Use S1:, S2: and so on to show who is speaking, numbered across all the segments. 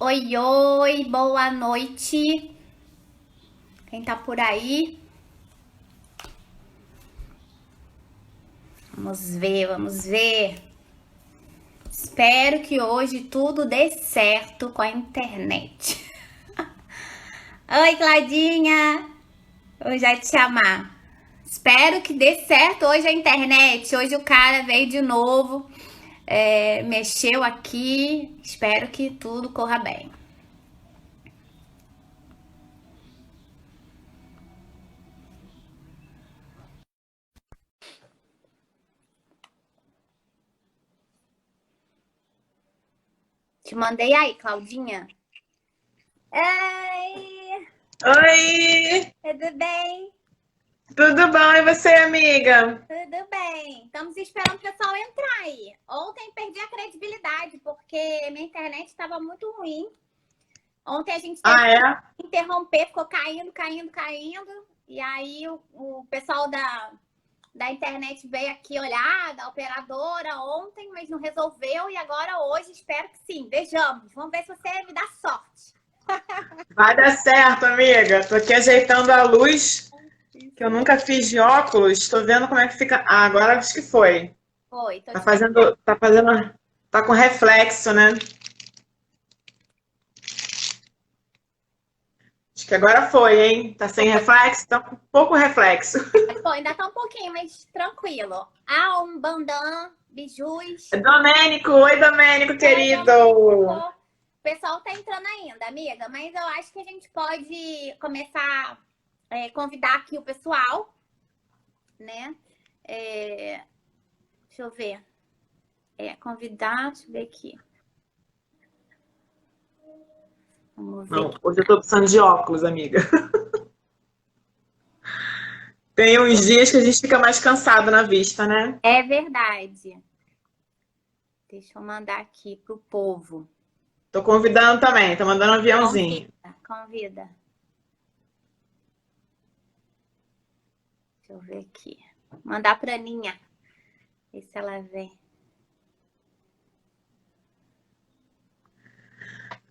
S1: Oi, oi, boa noite. Quem tá por aí? Vamos ver, vamos ver. Espero que hoje tudo dê certo com a internet. Oi, Claudinha. Eu já te chamar. Espero que dê certo hoje a internet. Hoje o cara veio de novo, mexeu aqui. Espero que tudo corra bem. Te mandei aí, Claudinha. Oi,
S2: Oi,
S1: tudo bem?
S2: tudo bom? E você, amiga?
S1: Tudo bem. Estamos esperando o pessoal entrar aí. Ontem perdi a credibilidade porque minha internet estava muito ruim. Ontem a gente teve
S2: Ah,
S1: que
S2: é?
S1: interromper, ficou caindo, caindo, caindo. E aí o pessoal da internet veio aqui olhar, da operadora ontem, mas não resolveu. E agora hoje espero que sim. Vejamos. Vamos ver se você me dá sorte.
S2: Vai dar certo, amiga. Tô aqui ajeitando a luz, que eu
S1: Isso
S2: nunca fiz de óculos. Tô vendo como é que fica. Ah, agora acho que foi.
S1: foi. Tô
S2: Tá
S1: te vendo.
S2: fazendo, tá fazendo, tá com reflexo, né? Acho que agora foi, hein? Tá sem reflexo? Tá com pouco reflexo.
S1: Pô, ainda tá um pouquinho, mas tranquilo. Ah, um bandã, bijus.
S2: Domênico, oi, Domênico,
S1: É, Domênico.
S2: querido.
S1: O pessoal tá entrando ainda, amiga, mas eu acho que a gente pode começar a convidar aqui o pessoal, né? É, deixa eu ver. Convidar, deixa eu ver aqui. Vamos ver
S2: Não,
S1: aqui.
S2: hoje eu tô precisando de óculos, amiga. Tem uns dias que a gente fica mais cansado na vista, né?
S1: É verdade. Deixa eu mandar aqui pro povo.
S2: Tô convidando também, tô mandando um aviãozinho.
S1: Convida, convida. Deixa eu ver aqui. Mandar pra Aninha. Ver se ela vem.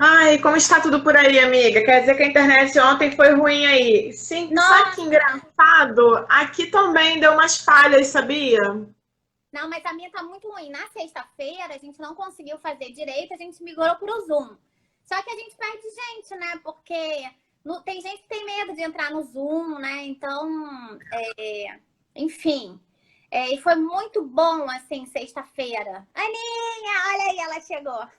S2: Ai, como está tudo por aí, amiga? Quer dizer que a internet ontem foi ruim aí? Sim, sabe que
S1: Nossa!
S2: engraçado? Aqui também deu umas falhas, sabia?
S1: Não, mas a minha tá muito ruim. Na sexta-feira, a gente não conseguiu fazer direito, a gente migrou pro Zoom. Só que a gente perde gente, né? Porque tem gente que tem medo de entrar no Zoom, né? Então, enfim. E foi muito bom, assim, sexta-feira. Aninha, olha aí, ela chegou.
S2: Ana!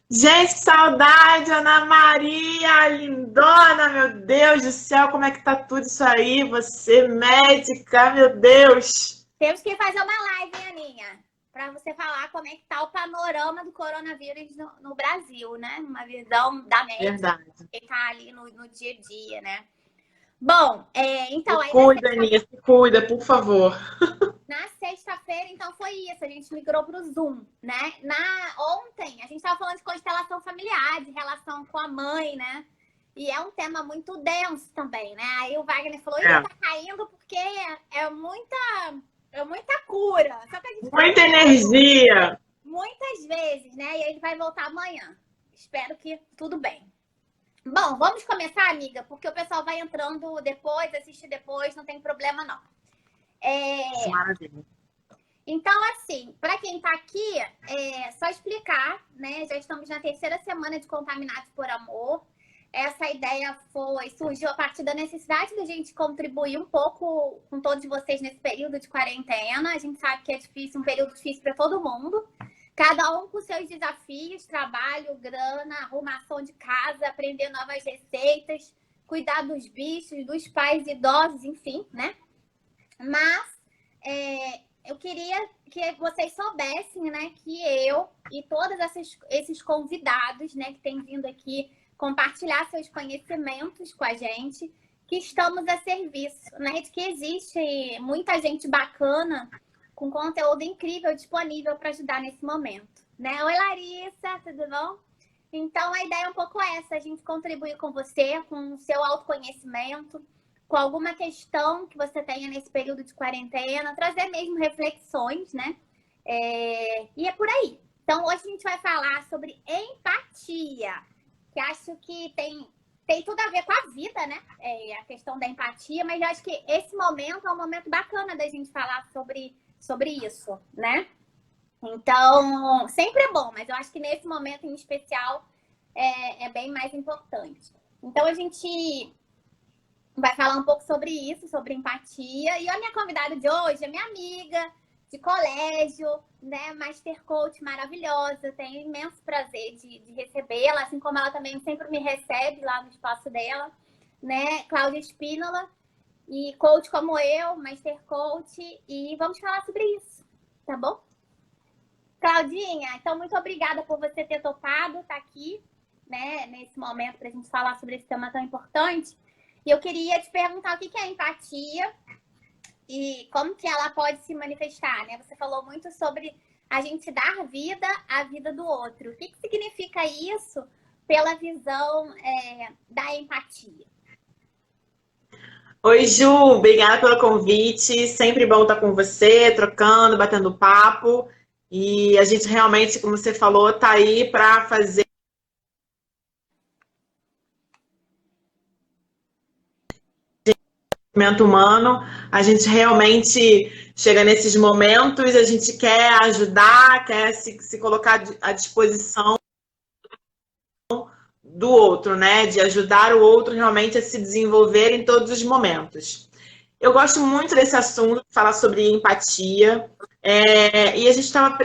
S2: Gente, que saudade, Ana Maria, lindona, meu Deus do céu, como é que tá tudo isso aí? Você, médica, meu Deus.
S1: Temos que fazer uma live, hein, Aninha? Para você falar como é que tá o panorama do coronavírus no Brasil, né? Uma visão da médica,
S2: Verdade.
S1: que tá ali no dia a dia, né? Bom,
S2: Se
S1: então, aí
S2: cuida, Aninha, se cuida, por favor.
S1: na sexta-feira, então foi isso, a gente migrou para o Zoom, né? Ontem, a gente estava falando de constelação familiar, de relação com a mãe, né? E é um tema muito denso também, né? Aí o Wagner falou, ih,
S2: É.
S1: tá caindo porque é muita, é muita cura. Só que a gente tá
S2: Muita energia.
S1: muitas vezes, né? E ele vai voltar amanhã. Espero que tudo bem. Bom, vamos começar, amiga, porque o pessoal vai entrando depois, assiste depois, não tem problema não.
S2: Isso,
S1: É,
S2: maravilha.
S1: Então, assim, para quem está aqui, só explicar, né? Já estamos na terceira semana de Contaminados por Amor. Essa ideia surgiu a partir da necessidade da gente contribuir um pouco com todos vocês nesse período de quarentena. A gente sabe que é difícil, um período difícil para todo mundo. Cada um com seus desafios, trabalho, grana, arrumação de casa, aprender novas receitas, cuidar dos bichos, dos pais idosos, enfim, né? Mas eu queria que vocês soubessem, né, que eu e todos esses convidados, né, que têm vindo aqui compartilhar seus conhecimentos com a gente, que estamos a serviço, né, de que existe muita gente bacana com conteúdo incrível disponível para ajudar nesse momento, né? Oi, Larissa, tudo bom? Então, a ideia é um pouco essa, a gente contribuir com você, com o seu autoconhecimento, com alguma questão que você tenha nesse período de quarentena, trazer mesmo reflexões, né? E é por aí. Então, hoje a gente vai falar sobre empatia, que acho que tem tudo a ver com a vida, né? A questão da empatia, mas eu acho que esse momento é um momento bacana da gente falar sobre isso, né? Então, sempre é bom, mas eu acho que nesse momento em especial é bem mais importante. Então, a gente vai falar um pouco sobre isso, sobre empatia. E a minha convidada de hoje é minha amiga de colégio, né? Master Coach maravilhosa. Tenho imenso prazer de recebê-la, assim como ela também sempre me recebe lá no espaço dela, né? Cláudia Spínola, e coach como eu, Master Coach, e vamos falar sobre isso, tá bom? Claudinha, então muito obrigada por você ter topado estar aqui, né, nesse momento para a gente falar sobre esse tema tão importante. E eu queria te perguntar o que é empatia e como que ela pode se manifestar, né? Você falou muito sobre a gente dar vida à vida do outro. O que significa isso pela visão da empatia?
S2: Oi, Ju, obrigada pelo convite. Sempre bom estar com você, trocando, batendo papo. E a gente realmente, como você falou, está aí para fazer desenvolvimento humano. A gente realmente chega nesses momentos, a gente quer ajudar, quer se colocar à disposição do outro, né? De ajudar o outro realmente a se desenvolver em todos os momentos. Eu gosto muito desse assunto, falar sobre empatia. E a gente estava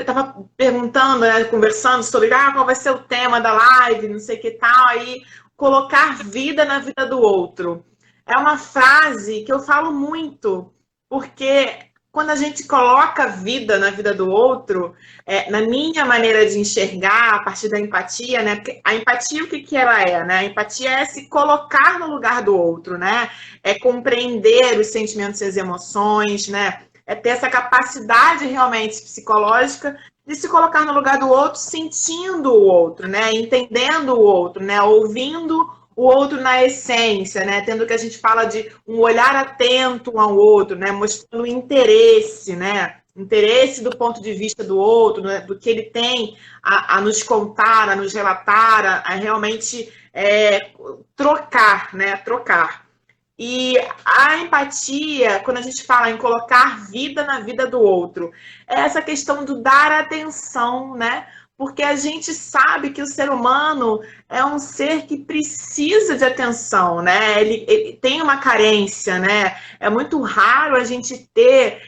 S2: perguntando, né, conversando sobre qual vai ser o tema da live, não sei o que tal, aí colocar vida na vida do outro. É uma frase que eu falo muito, porque quando a gente coloca vida na vida do outro, na minha maneira de enxergar, a partir da empatia, né? Porque a empatia, o que ela é, né? A empatia é se colocar no lugar do outro, né? É compreender os sentimentos e as emoções, né? É ter essa capacidade realmente psicológica de se colocar no lugar do outro, sentindo o outro, né? Entendendo o outro, né? Ouvindo o outro na essência, né? Tendo que a gente fala de um olhar atento um ao outro, né? Mostrando interesse, né? Interesse do ponto de vista do outro, né? Do que ele tem a nos contar, a nos relatar, a realmente trocar, né? Trocar. E a empatia, quando a gente fala em colocar vida na vida do outro, é essa questão do dar atenção, né? Porque a gente sabe que o ser humano é um ser que precisa de atenção, né? Ele tem uma carência, né? É muito raro a gente ter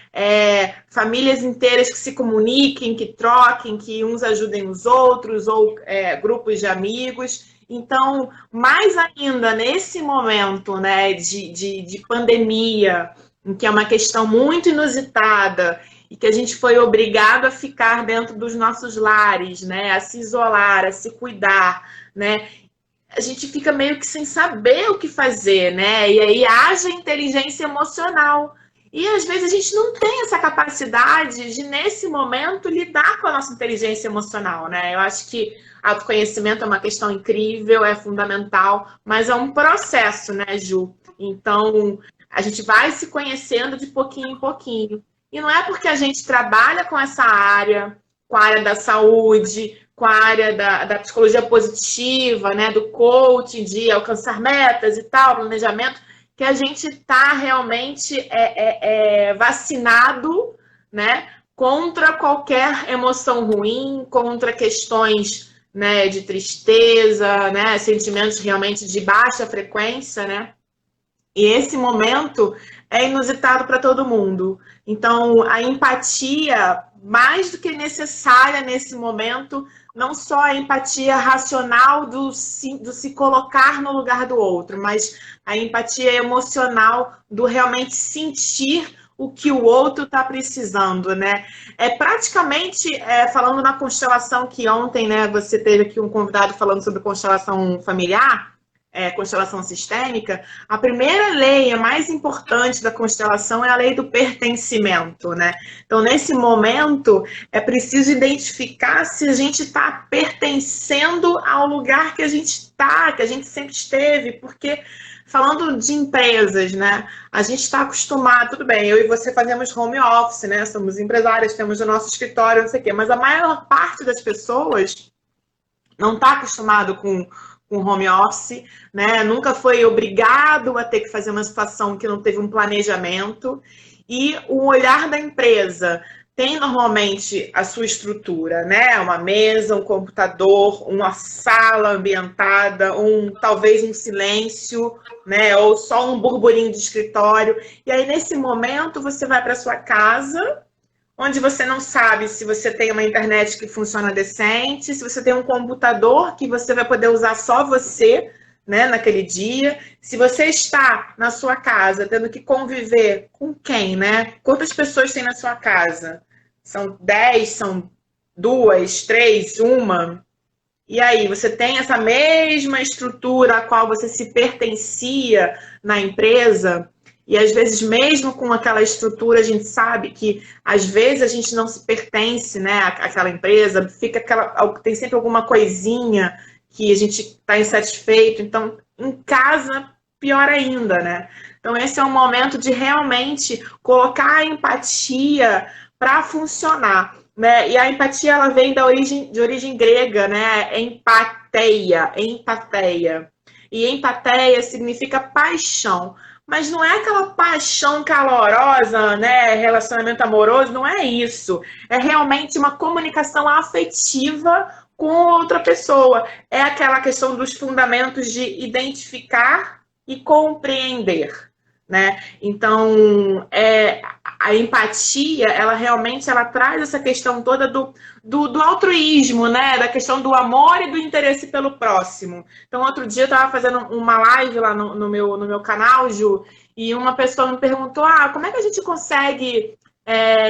S2: famílias inteiras que se comuniquem, que troquem, que uns ajudem os outros, ou grupos de amigos. Então, mais ainda nesse momento, né, de pandemia, em que é uma questão muito inusitada e que a gente foi obrigado a ficar dentro dos nossos lares, né, a se isolar, a se cuidar, né, a gente fica meio que sem saber o que fazer, né, e aí haja inteligência emocional. E às vezes a gente não tem essa capacidade de, nesse momento, lidar com a nossa inteligência emocional, né? Eu acho que autoconhecimento é uma questão incrível, é fundamental, mas é um processo, né, Ju? Então, a gente vai se conhecendo de pouquinho em pouquinho. E não é porque a gente trabalha com essa área, com a área da saúde, com a área da psicologia positiva, né, do coaching, de alcançar metas e tal, planejamento, que a gente está realmente vacinado, né, contra qualquer emoção ruim, contra questões, né, de tristeza, né, sentimentos realmente de baixa frequência, né? E esse momento é inusitado para todo mundo. Então, a empatia, mais do que necessária nesse momento, não só a empatia racional do se colocar no lugar do outro, mas a empatia emocional do realmente sentir o que o outro está precisando, né? Praticamente, falando na constelação que ontem, né, você teve aqui um convidado falando sobre constelação familiar, constelação sistêmica, a primeira lei, a mais importante da constelação, é a lei do pertencimento, né? Então, nesse momento, é preciso identificar se a gente está pertencendo ao lugar que a gente está, que a gente sempre esteve, porque falando de empresas, né? A gente está acostumado, tudo bem, eu e você fazemos home office, né? Somos empresárias, temos o nosso escritório, não sei o quê, mas a maior parte das pessoas não está acostumado com home office, né? Nunca foi obrigado a ter que fazer uma situação que não teve um planejamento. E o olhar da empresa tem normalmente a sua estrutura, né? Uma mesa, um computador, uma sala ambientada, talvez um silêncio, né? Ou só um burburinho de escritório. E aí, nesse momento, você vai para sua casa, onde você não sabe se você tem uma internet que funciona decente, se você tem um computador que você vai poder usar só você, né, naquele dia. Se você está na sua casa tendo que conviver com quem, né? Quantas pessoas tem na sua casa? São 10, são 2, 3, uma? E aí, você tem essa mesma estrutura a qual você se pertencia na empresa? E às vezes, mesmo com aquela estrutura, a gente sabe que às vezes a gente não se pertence, né, àquela empresa, tem sempre alguma coisinha que a gente está insatisfeito. Então, em casa, pior ainda, né? Então, esse é um momento de realmente colocar a empatia para funcionar, né? E a empatia, ela vem de origem grega, né? Empateia. E empateia significa paixão. Mas não é aquela paixão calorosa, né? Relacionamento amoroso, não é isso. É realmente uma comunicação afetiva com outra pessoa. É aquela questão dos fundamentos de identificar e compreender, né? Então, a empatia, ela realmente traz essa questão toda do altruísmo, né? Da questão do amor e do interesse pelo próximo. Então, outro dia eu estava fazendo uma live lá no meu canal, Ju, e uma pessoa me perguntou, como é que a gente consegue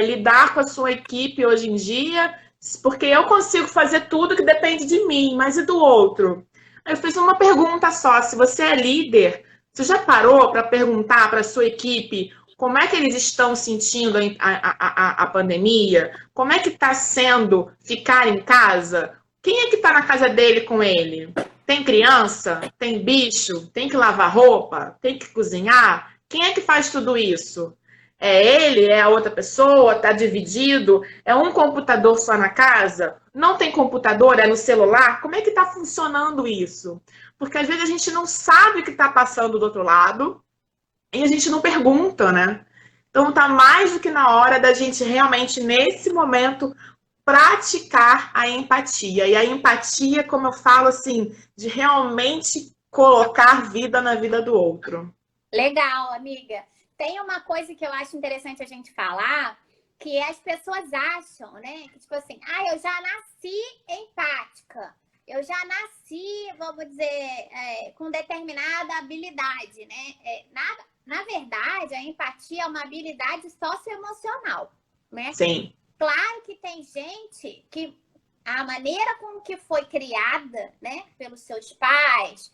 S2: lidar com a sua equipe hoje em dia? Porque eu consigo fazer tudo que depende de mim, mas e do outro? Aí eu fiz uma pergunta só, se você é líder, você já parou para perguntar para a sua equipe como é que eles estão sentindo a pandemia? Como é que está sendo ficar em casa? Quem é que está na casa dele com ele? Tem criança? Tem bicho? Tem que lavar roupa? Tem que cozinhar? Quem é que faz tudo isso? É ele? É a outra pessoa? Está dividido? É um computador só na casa? Não tem computador? É no celular? Como é que está funcionando isso? Porque às vezes a gente não sabe o que está passando do outro lado e a gente não pergunta, né? Então tá mais do que na hora da gente realmente, nesse momento, praticar a empatia. E a empatia, como eu falo assim, de realmente colocar vida na vida do outro.
S1: Legal, amiga. Tem uma coisa que eu acho interessante a gente falar, que as pessoas acham, né? Que tipo assim, eu já nasci empática. Eu já nasci, vamos dizer, com determinada habilidade, né? Na verdade, a empatia é uma habilidade socioemocional, né?
S2: Sim.
S1: Claro que tem gente que a maneira como que foi criada, né, pelos seus pais,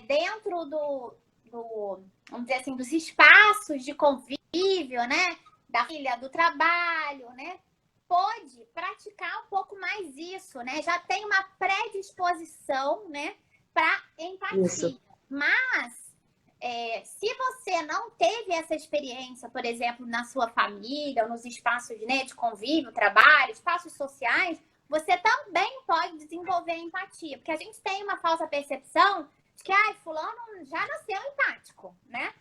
S1: dentro vamos dizer assim, dos espaços de convívio, né, da família, do trabalho, né, pode praticar um pouco mais isso, né? Já tem uma predisposição, né, para empatia. Isso. Mas se você não teve essa experiência, por exemplo, na sua família, ou nos espaços, né, de convívio, trabalho, espaços sociais, você também pode desenvolver empatia. Porque a gente tem uma falsa percepção de que fulano já nasceu empático, né?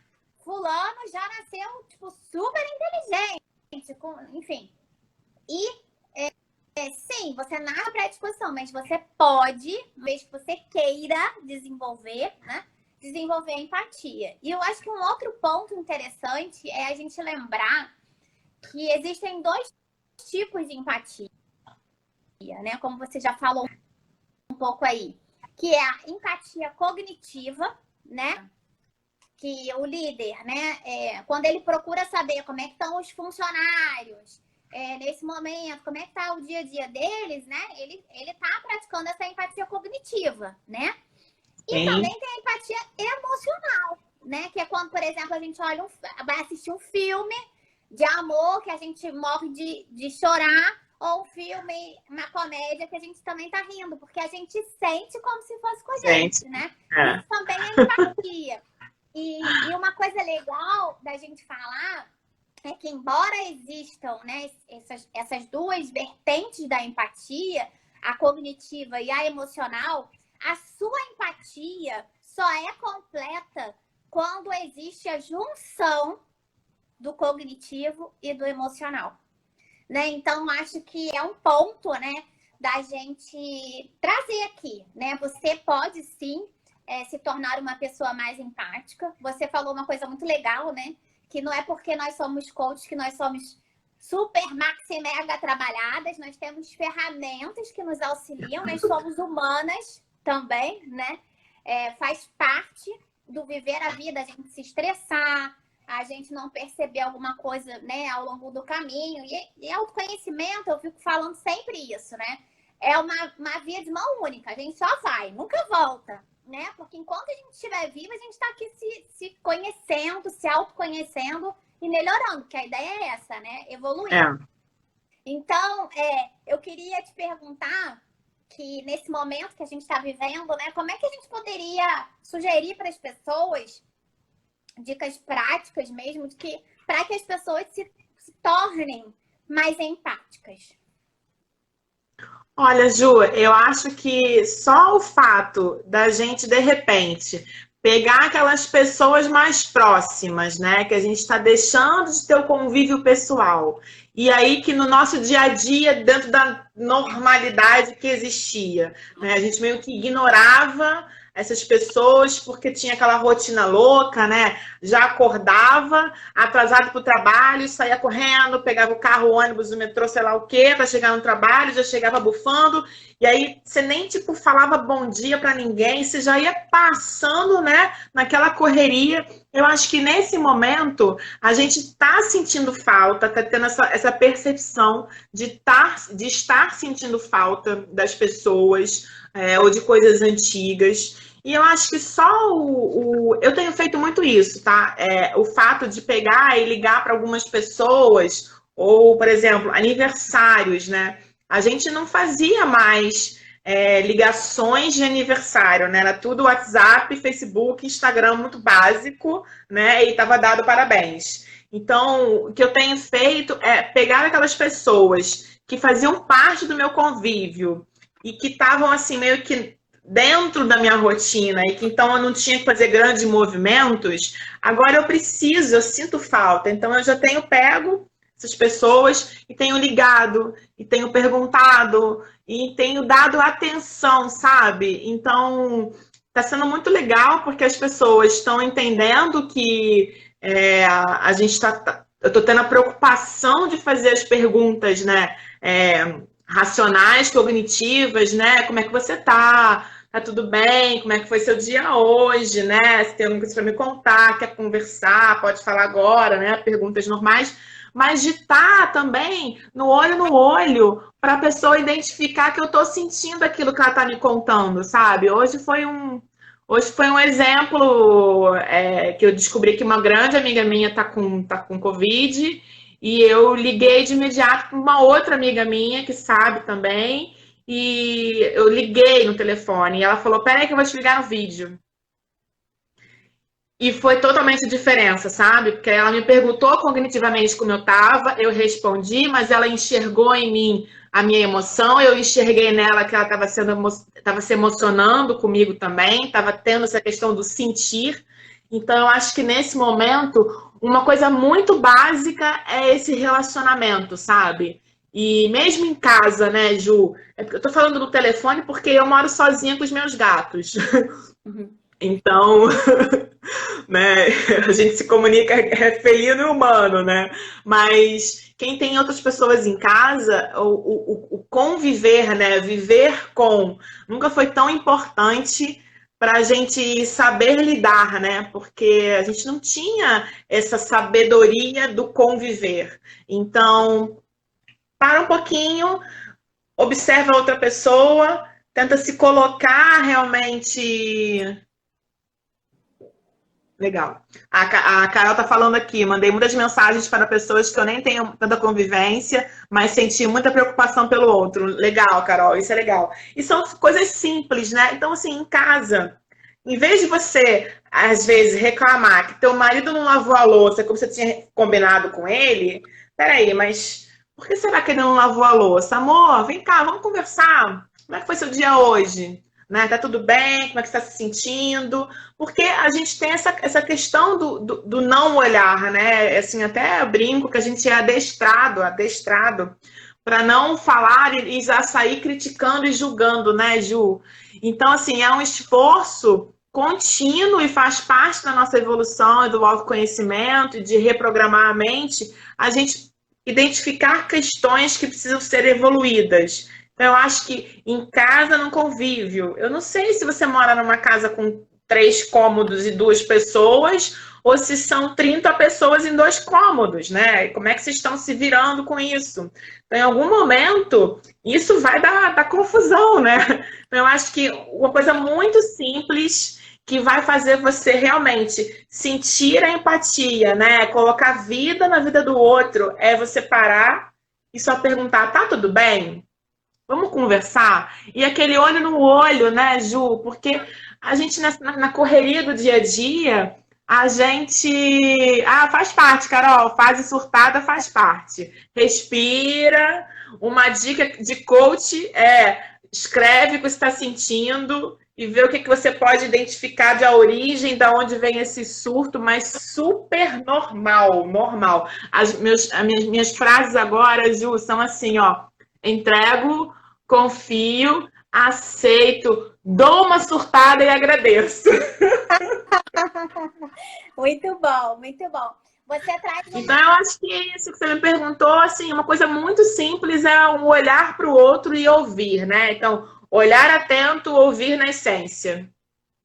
S1: Fulano já nasceu, tipo, super inteligente, enfim. E sim, você nasce com predisposição, mas você pode, uma vez que você queira desenvolver, né? Desenvolver empatia. E eu acho que um outro ponto interessante é a gente lembrar que existem dois tipos de empatia, né? Como você já falou um pouco aí, que é a empatia cognitiva, né? Que o líder, né? Quando ele procura saber como é que estão os funcionários, nesse momento, como é que está o dia a dia deles, né? Ele está praticando essa empatia cognitiva, né? E também tem a empatia emocional, né? Que é quando, por exemplo, a gente vai assistir um filme de amor que a gente morre de chorar, ou um filme, uma comédia que a gente também tá rindo, porque a gente sente como se fosse com a gente, né? Isso também é empatia. E uma coisa legal da gente falar é que, embora existam, né, essas duas vertentes da empatia, a cognitiva e a emocional, a sua empatia só é completa quando existe a junção do cognitivo e do emocional, né? Então, acho que é um ponto, né, da gente trazer aqui, né? Você pode, sim, se tornar uma pessoa mais empática. Você falou uma coisa muito legal, né? Que não é porque nós somos coaches que nós somos super, maxi, mega trabalhadas. Nós temos ferramentas que nos auxiliam. Nós somos humanas também, né? Faz parte do viver a vida, a gente se estressar, a gente não perceber alguma coisa, né, ao longo do caminho. E autoconhecimento, eu fico falando sempre isso, né? É uma via de mão única. A gente só vai, nunca volta, né? Porque enquanto a gente estiver vivo, a gente está aqui se conhecendo, se autoconhecendo e melhorando, que a ideia é essa, né? Evoluir. Então, eu queria te perguntar que nesse momento que a gente está vivendo, né, como é que a gente poderia sugerir para as pessoas dicas práticas mesmo, para que as pessoas se tornem mais empáticas?
S2: Olha, Ju, eu acho que só o fato da gente, de repente, pegar aquelas pessoas mais próximas, né? Que a gente está deixando de ter o convívio pessoal. E aí que no nosso dia a dia, dentro da normalidade que existia, né? A gente meio que ignorava essas pessoas porque tinha aquela rotina louca, né? Já acordava, atrasado para o trabalho, saía correndo, pegava o carro, o ônibus, o metrô, sei lá o quê, para chegar no trabalho, já chegava bufando, e aí você nem, tipo, falava bom dia para ninguém, você já ia passando, né, naquela correria. Eu acho que nesse momento a gente está sentindo falta, está tendo essa percepção de estar sentindo falta das pessoas, ou de coisas antigas. E eu acho que só eu tenho feito muito isso, tá? O fato de pegar e ligar para algumas pessoas, ou, por exemplo, aniversários, né? A gente não fazia mais ligações de aniversário, né? Era tudo WhatsApp, Facebook, Instagram, muito básico, né? E estava dado parabéns. Então, o que eu tenho feito é pegar aquelas pessoas que faziam parte do meu convívio e que estavam, assim, meio que dentro da minha rotina e que então eu não tinha que fazer grandes movimentos, agora eu sinto falta. Então eu já tenho pego essas pessoas e tenho ligado, e tenho perguntado, e tenho dado atenção, sabe? Então está sendo muito legal porque as pessoas estão entendendo que a gente está... Eu estou tendo a preocupação de fazer as perguntas, né? Racionais, cognitivas, né? Como é que você tá? Tá tudo bem? Como é que foi seu dia hoje, né? Se tem alguma coisa para me contar, quer conversar, pode falar agora, né? Perguntas normais. Mas de estar também no olho para a pessoa identificar que eu tô sentindo aquilo que ela tá me contando, sabe? Hoje foi um exemplo que eu descobri que uma grande amiga minha tá com Covid. E eu liguei de imediato para uma outra amiga minha que sabe também. E eu liguei no telefone e ela falou: peraí que eu vou te ligar no vídeo. E foi totalmente a diferença, sabe? Porque ela me perguntou cognitivamente como eu estava, eu respondi, mas ela enxergou em mim a minha emoção, eu enxerguei nela que ela estava se emocionando comigo também, estava tendo essa questão do sentir. Então, eu acho que nesse momento, uma coisa muito básica é esse relacionamento, sabe? E mesmo em casa, né, Ju? Eu tô falando no telefone porque eu moro sozinha com os meus gatos.
S1: Uhum.
S2: Então, né, a gente se comunica felino e humano, né? Mas quem tem outras pessoas em casa, o conviver, né, viver com, nunca foi tão importante para a gente saber lidar, né? Porque a gente não tinha essa sabedoria do conviver. Então, para um pouquinho, observa a outra pessoa, tenta se colocar realmente... Legal. A Carol tá falando aqui, mandei muitas mensagens para pessoas que eu nem tenho tanta convivência, mas senti muita preocupação pelo outro. Legal, Carol, isso é legal. E são coisas simples, né? Então, assim, em casa, Em vez de você, às vezes, reclamar que teu marido não lavou a louça como você tinha combinado com ele, peraí, mas por que será que ele não lavou a louça? Amor, vem cá, vamos conversar. Como é que foi seu dia hoje? Né? Tá tudo bem? Como é que você está se sentindo? Porque a gente tem essa questão do não olhar, né? Assim, até brinco que a gente é adestrado para não falar e já sair criticando e julgando, né, Ju? Então, assim, é um esforço contínuo e faz parte da nossa evolução e do autoconhecimento e de reprogramar a mente, a gente identificar questões que precisam ser evoluídas. Então, eu acho que em casa, no convívio, eu não sei se você mora numa casa com 3 cômodos e 2 pessoas, ou se são 30 pessoas em 2 cômodos, né? Como é que vocês estão se virando com isso? Então, em algum momento, isso vai dar confusão, né? Então, eu acho que uma coisa muito simples que vai fazer você realmente sentir a empatia, né? Colocar vida na vida do outro, é você parar e só perguntar, tá tudo bem? Vamos conversar? E aquele olho no olho, né, Ju? Porque a gente, na correria do dia a dia, a gente. Ah, faz parte, Carol. Fase surtada faz parte. Respira. Uma dica de coach é escreve o que você está sentindo e vê o que você pode identificar de a origem, da onde vem esse surto, mas super normal, normal. As minhas frases agora, Ju, são assim, ó. Entrego, confio, aceito, dou uma surtada e agradeço.
S1: Muito bom, muito bom. Você traz
S2: Então, eu acho que é isso que você me perguntou, assim, uma coisa muito simples é um olhar para o outro e ouvir, né? Então, olhar atento, ouvir na essência.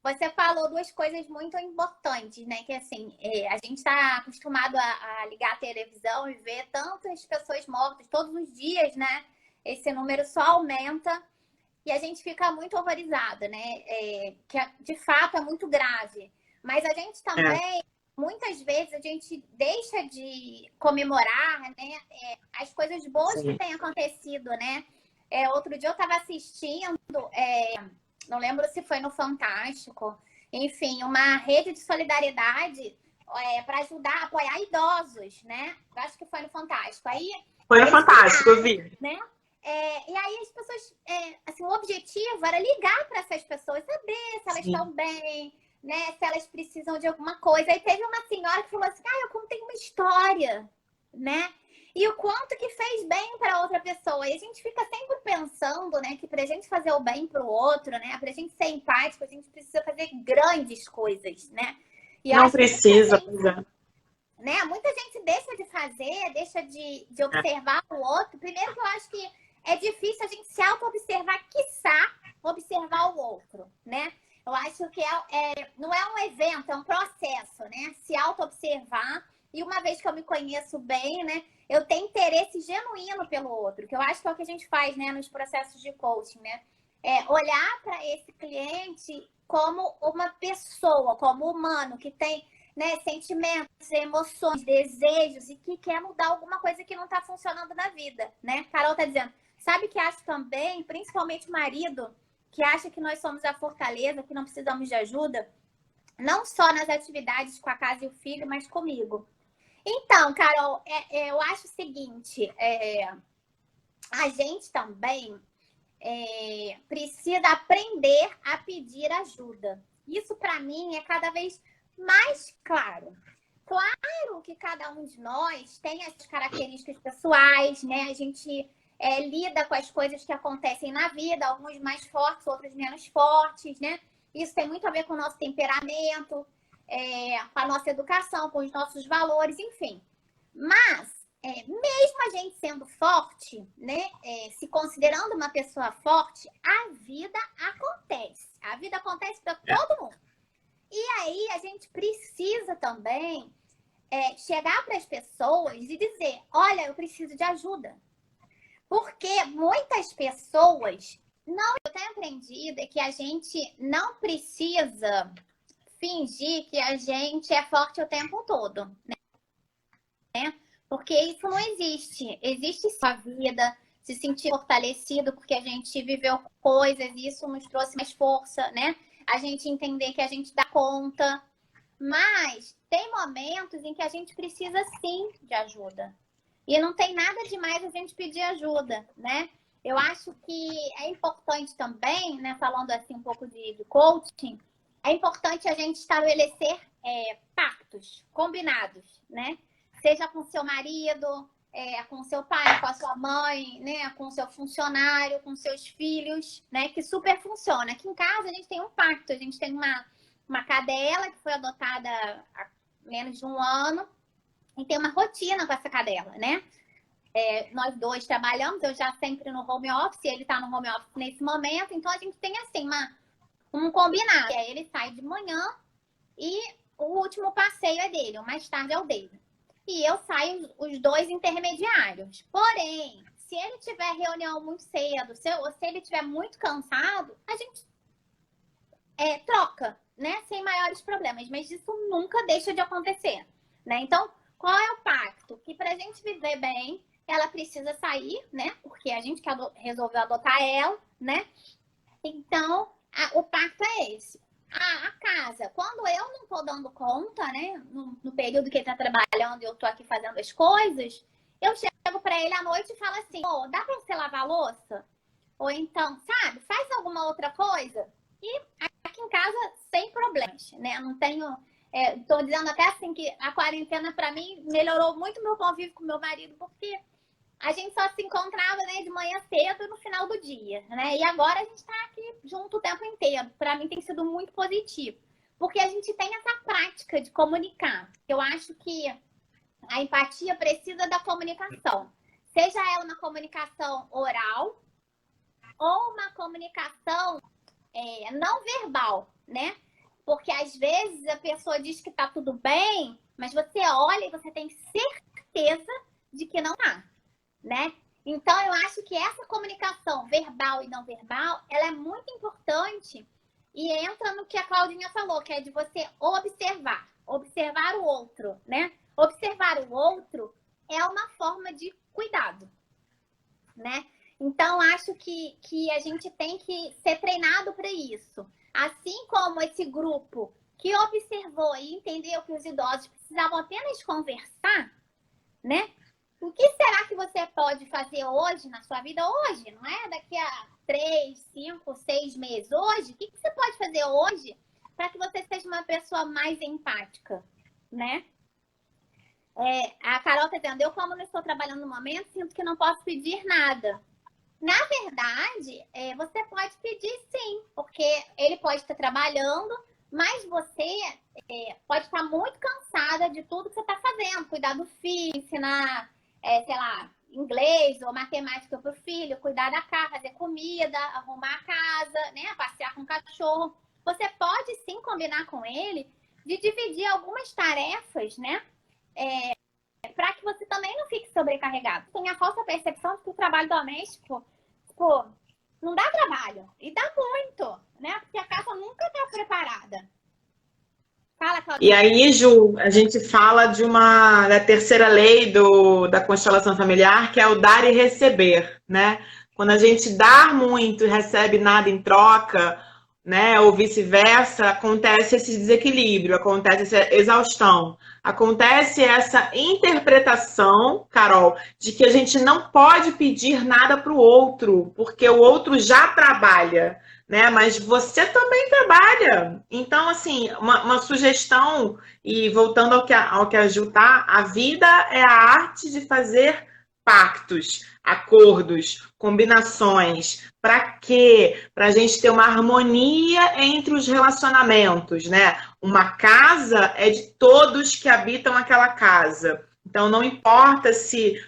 S1: Você falou duas coisas muito importantes, né? Que assim, a gente está acostumado a ligar a televisão e ver tantas pessoas mortas todos os dias, né? Esse número só aumenta e a gente fica muito horrorizada, né? Que de fato é muito grave. Mas a gente também, muitas vezes, a gente deixa de comemorar, né? As coisas boas que têm acontecido, né? Outro dia eu estava assistindo. Não lembro se foi no Fantástico, enfim, uma rede de solidariedade para ajudar, apoiar idosos, né? Eu acho que foi no Fantástico. Aí,
S2: foi no Fantástico, eu vi.
S1: Né? E aí as pessoas, assim, o objetivo era ligar para essas pessoas, saber se elas estão bem, né? Se elas precisam de alguma coisa. Aí teve uma senhora que falou assim, eu contei uma história, né? E o quanto que fez bem para outra pessoa. E a gente fica sempre pensando, né, que para a gente fazer o bem para o outro, né, para a gente ser empático, a gente precisa fazer grandes coisas, né? E
S2: não precisa,
S1: né? Muita gente deixa de fazer, deixa de observar o outro. Primeiro que eu acho que é difícil a gente se auto-observar, quiçá observar o outro, né? Eu acho que não é um evento, é um processo, né? Se auto-observar. E uma vez que eu me conheço bem, né? Eu tenho interesse genuíno pelo outro, que eu acho que é o que a gente faz, né, nos processos de coaching, né? Olhar para esse cliente como uma pessoa, como humano, que tem, né, sentimentos, emoções, desejos e que quer mudar alguma coisa que não está funcionando na vida, né? Carol está dizendo, sabe que acho também, principalmente o marido, que acha que nós somos a fortaleza, que não precisamos de ajuda, não só nas atividades com a casa e o filho, mas comigo. Então, Carol, eu acho o seguinte, a gente também precisa aprender a pedir ajuda. Isso, para mim, é cada vez mais claro. Claro que cada um de nós tem as características pessoais, né? A gente lida com as coisas que acontecem na vida, alguns mais fortes, outros menos fortes, né? Isso tem muito a ver com o nosso temperamento, com a nossa educação, com os nossos valores, enfim. Mas, mesmo a gente sendo forte, né, se considerando uma pessoa forte, a vida acontece. A vida acontece para todo mundo. E aí a gente precisa também chegar para as pessoas e dizer, olha, eu preciso de ajuda. Porque muitas pessoas, eu tenho aprendido é que a gente não precisa fingir que a gente é forte o tempo todo, né? Porque isso não existe. Existe só a vida, se sentir fortalecido porque a gente viveu coisas e isso nos trouxe mais força, né? a gente entender que a gente dá conta. Mas tem momentos em que a gente precisa sim de ajuda. E não tem nada demais a gente pedir ajuda, né? Eu acho que é importante também, né, falando assim um pouco de coaching, é importante a gente estabelecer pactos combinados, né? Seja com seu marido, com seu pai, com a sua mãe, né? Com seu funcionário, com seus filhos, né? Que super funciona. Aqui em casa a gente tem um pacto, a gente tem uma cadela que foi adotada há menos de um ano e tem uma rotina com essa cadela, né? Nós dois trabalhamos, eu já sempre no home office, ele está no home office nesse momento, então a gente tem assim um combinado. Ele sai de manhã e o último passeio é dele, o mais tarde é o dele. E eu saio os dois intermediários. Porém, se ele tiver reunião muito cedo, ou se ele estiver muito cansado, a gente troca, né? Sem maiores problemas. Mas isso nunca deixa de acontecer, né? Então, qual é o pacto? Que pra gente viver bem, ela precisa sair, né? Porque a gente resolveu adotar ela, né? Então, o pacto é esse. A casa, quando eu não tô dando conta, né? No período que ele tá trabalhando e eu tô aqui fazendo as coisas, eu chego pra ele à noite e falo assim, dá pra você lavar a louça? Ou então, sabe? Faz alguma outra coisa? E aqui em casa, sem problemas, né? Não tenho... Tô dizendo até assim que a quarentena, pra mim, melhorou muito meu convívio com meu marido, porque a gente só se encontrava, né, de manhã cedo no final do dia, né? E agora a gente tá aqui junto o tempo inteiro. Pra mim tem sido muito positivo, porque a gente tem essa prática de comunicar. Eu acho que a empatia precisa da comunicação. Seja ela uma comunicação oral ou uma comunicação não verbal, né? Porque às vezes a pessoa diz que tá tudo bem, mas você olha e você tem certeza de que não tá, né? Então eu acho que essa comunicação verbal e não verbal, ela é muito importante e entra no que a Claudinha falou, que é de você observar o outro, né? Observar o outro é uma forma de cuidado, né? Então acho que a gente tem que ser treinado para isso. Assim como esse grupo que observou e entendeu que os idosos precisavam apenas conversar, né? O que será que você pode fazer hoje na sua vida? Hoje, não é? Daqui a 3, 5, 6 meses. Hoje, o que você pode fazer hoje para que você seja uma pessoa mais empática, né? A Carol está dizendo, eu como não estou trabalhando no momento, sinto que não posso pedir nada. Na verdade, você pode pedir sim, porque ele pode estar trabalhando, mas você pode estar muito cansada de tudo que você está fazendo. Cuidar do filho, ensinar, sei lá, inglês ou matemática para o filho, cuidar da casa, fazer comida, arrumar a casa, né, passear com o cachorro. Você pode sim combinar com ele de dividir algumas tarefas, né? Para que você também não fique sobrecarregado. Tem a falsa percepção de que o trabalho doméstico, pô, não dá trabalho. E dá muito, né? Porque a casa nunca está preparada. Fala, Claudinha.
S2: E aí, Ju, a gente fala da terceira lei da constelação familiar, que é o dar e receber, né? Quando a gente dá muito e recebe nada em troca, né, ou vice-versa, acontece esse desequilíbrio, acontece essa exaustão, acontece essa interpretação, Carol, de que a gente não pode pedir nada para o outro, porque o outro já trabalha, né? Mas você também trabalha. Então, assim, uma sugestão, e voltando ao que a Ju tá, a vida é a arte de fazer pactos, acordos, combinações. Para quê? Para a gente ter uma harmonia entre os relacionamentos, né? Uma casa é de todos que habitam aquela casa. Então, não importa se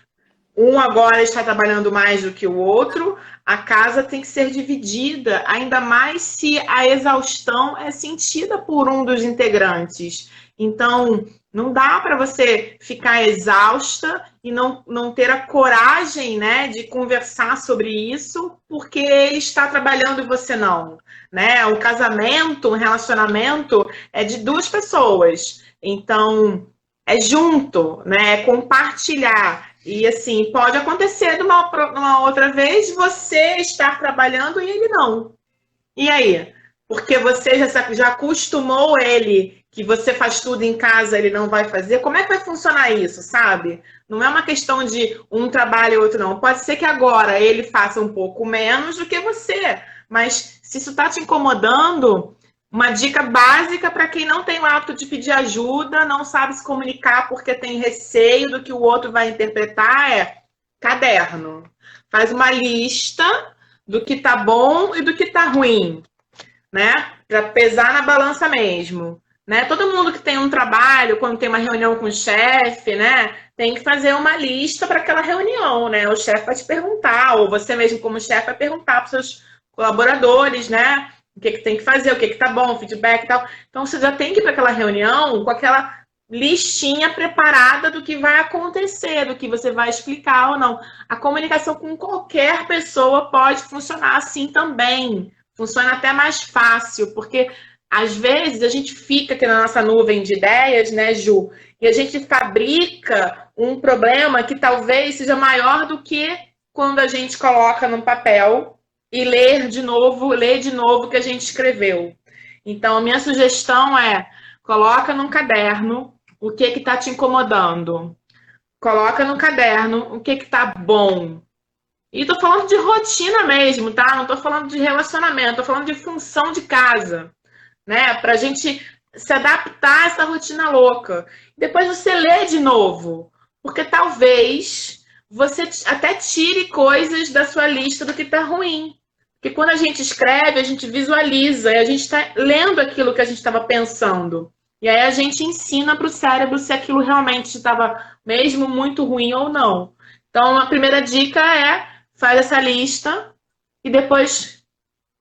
S2: um agora está trabalhando mais do que o outro, a casa tem que ser dividida, ainda mais se a exaustão é sentida por um dos integrantes. Então, não dá para você ficar exausta e não ter a coragem, né, de conversar sobre isso, porque ele está trabalhando e você não, né? O casamento, um relacionamento é de duas pessoas. Então, é junto, né? É compartilhar. E assim, pode acontecer numa outra vez você estar trabalhando e ele não. E aí? porque você já acostumou ele, que você faz tudo em casa, ele não vai fazer? Como é que vai funcionar isso, sabe? Não é uma questão de um trabalho e outro não. Pode ser que agora ele faça um pouco menos do que você, mas se isso está te incomodando, uma dica básica para quem não tem o hábito de pedir ajuda, não sabe se comunicar porque tem receio do que o outro vai interpretar, é caderno. Faz uma lista do que tá bom e do que tá ruim, né? Para pesar na balança mesmo, né? Todo mundo que tem um trabalho, quando tem uma reunião com o chefe, né, tem que fazer uma lista para aquela reunião, né? O chefe vai te perguntar, ou você mesmo como chefe vai perguntar para os seus colaboradores, né? O que tem que fazer, o que tá bom, feedback e tal. Então você já tem que ir para aquela reunião com aquela listinha preparada do que vai acontecer, do que você vai explicar ou não. A comunicação com qualquer pessoa pode funcionar assim também. Funciona até mais fácil, porque às vezes a gente fica aqui na nossa nuvem de ideias, né, Ju? E a gente fabrica um problema que talvez seja maior do que quando a gente coloca no papel e ler de novo o que a gente escreveu. Então, a minha sugestão é: coloca num caderno o que está te incomodando. Coloca no caderno o que está bom. E tô falando de rotina mesmo, tá? Não tô falando de relacionamento, tô falando de função de casa, né? Pra gente se adaptar a essa rotina louca. Depois você lê de novo, porque talvez você até tire coisas da sua lista do que tá ruim. Porque quando a gente escreve, a gente visualiza, e a gente está lendo aquilo que a gente estava pensando. E aí a gente ensina para o cérebro se aquilo realmente estava mesmo muito ruim ou não. Então, a primeira dica é: faz essa lista e depois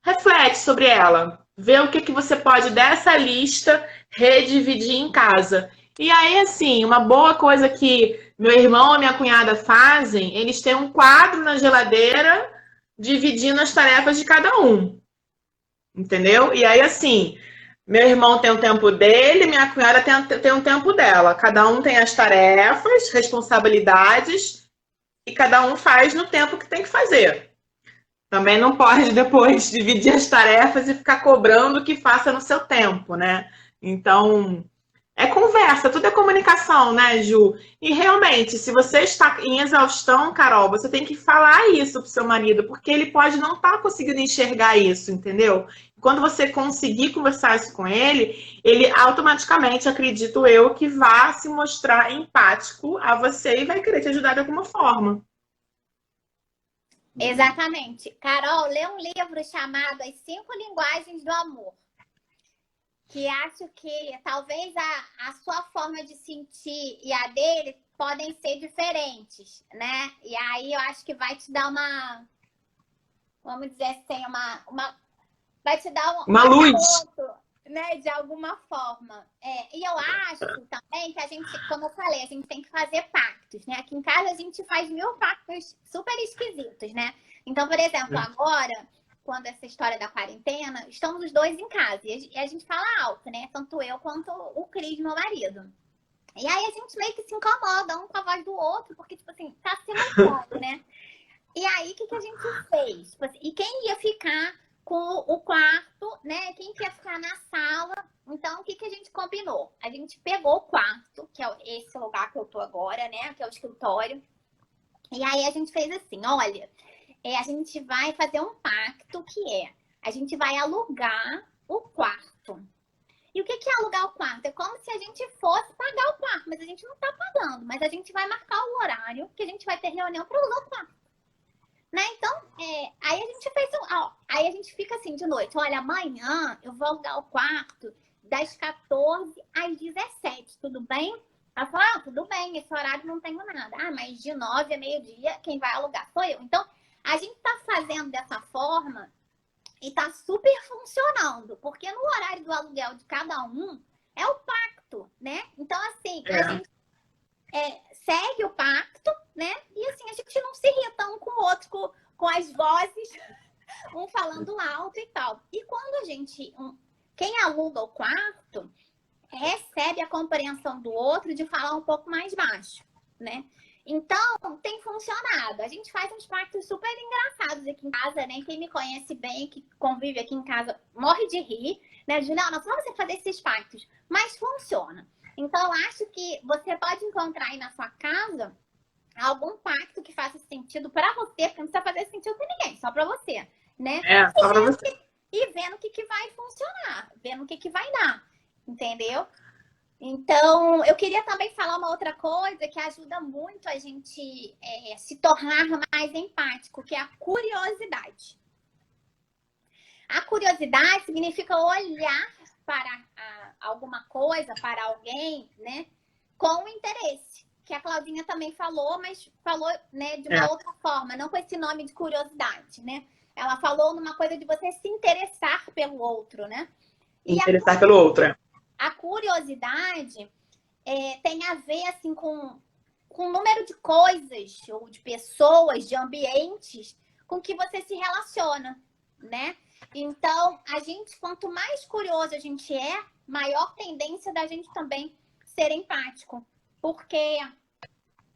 S2: reflete sobre ela. Vê o que você pode dessa lista redividir em casa. E aí, assim, uma boa coisa que meu irmão e minha cunhada fazem, eles têm um quadro na geladeira dividindo as tarefas de cada um. Entendeu? E aí, assim, meu irmão tem o tempo dele, minha cunhada tem o tempo dela. Cada um tem as tarefas, responsabilidades, e cada um faz no tempo que tem que fazer. Também não pode depois dividir as tarefas e ficar cobrando que faça no seu tempo, né? Então, é conversa, tudo é comunicação, né, Ju? E realmente, se você está em exaustão, Carol, você tem que falar isso pro seu marido, porque ele pode não estar conseguindo enxergar isso, entendeu? Quando você conseguir conversar isso com ele automaticamente, acredito eu, que vai se mostrar empático a você e vai querer te ajudar de alguma forma.
S1: Exatamente. Carol, lê um livro chamado As 5 Linguagens do Amor. Que acho que talvez a sua forma de sentir e a dele podem ser diferentes, né? E aí eu acho que vai te dar vamos dizer assim, vai te dar
S2: uma luz,
S1: né? De alguma forma. E eu acho também que a gente, como eu falei, a gente tem que fazer pactos, né? Aqui em casa a gente faz 1000 pactos super esquisitos, né? Então, por exemplo, agora, quando essa história da quarentena, estamos os dois em casa. E a gente fala alto, né? Tanto eu quanto o Cris, meu marido. E aí a gente meio que se incomoda um com a voz do outro, porque, tipo assim, tá simultâneo, né? E aí, o que a gente fez? Tipo assim, e quem ia ficar com o quarto, né? Quem que ia ficar na sala? Então, o que a gente combinou? A gente pegou o quarto, que é esse lugar que eu tô agora, né? Que é o escritório. E aí a gente fez assim, olha... a gente vai fazer um pacto a gente vai alugar o quarto. E o que é alugar o quarto? É como se a gente fosse pagar o quarto, mas a gente não está pagando. Mas a gente vai marcar o horário que a gente vai ter reunião para alugar o quarto. Né? Então, aí a gente fez aí a gente fica assim de noite. Olha, amanhã eu vou alugar o quarto das 14 às 17, tudo bem? Ela falou, tudo bem, esse horário não tenho nada. Mas de 9 a meio-dia, quem vai alugar sou eu. Então, a gente tá fazendo dessa forma e tá super funcionando, porque no horário do aluguel de cada um é o pacto, né? Então, assim, a gente segue o pacto, né? E assim, a gente não se irrita um com o outro, com as vozes, um falando alto e tal. E quando quem aluga o quarto, recebe a compreensão do outro de falar um pouco mais baixo, né? Então, tem funcionado. A gente faz uns pactos super engraçados aqui em casa, né? Quem me conhece bem, que convive aqui em casa, morre de rir, né? Juliana, só você fazer esses pactos. Mas funciona. Então, eu acho que você pode encontrar aí na sua casa algum pacto que faça sentido para você, porque não precisa fazer sentido para ninguém, só para você, né?
S2: Só para você.
S1: E vendo o que vai funcionar, vendo o que vai dar, entendeu? Então, eu queria também falar uma outra coisa que ajuda muito a gente se tornar mais empático, que é a curiosidade. A curiosidade significa olhar para alguma coisa, para alguém, né, com interesse. Que a Claudinha também falou, mas falou, né, de uma outra forma, não com esse nome de curiosidade, né? Ela falou numa coisa de você se interessar pelo outro, né?
S2: Interessar pelo outro,
S1: A curiosidade tem a ver assim com o número de coisas ou de pessoas, de ambientes com que você se relaciona, né? Então, quanto mais curioso a gente é, maior tendência da gente também ser empático, porque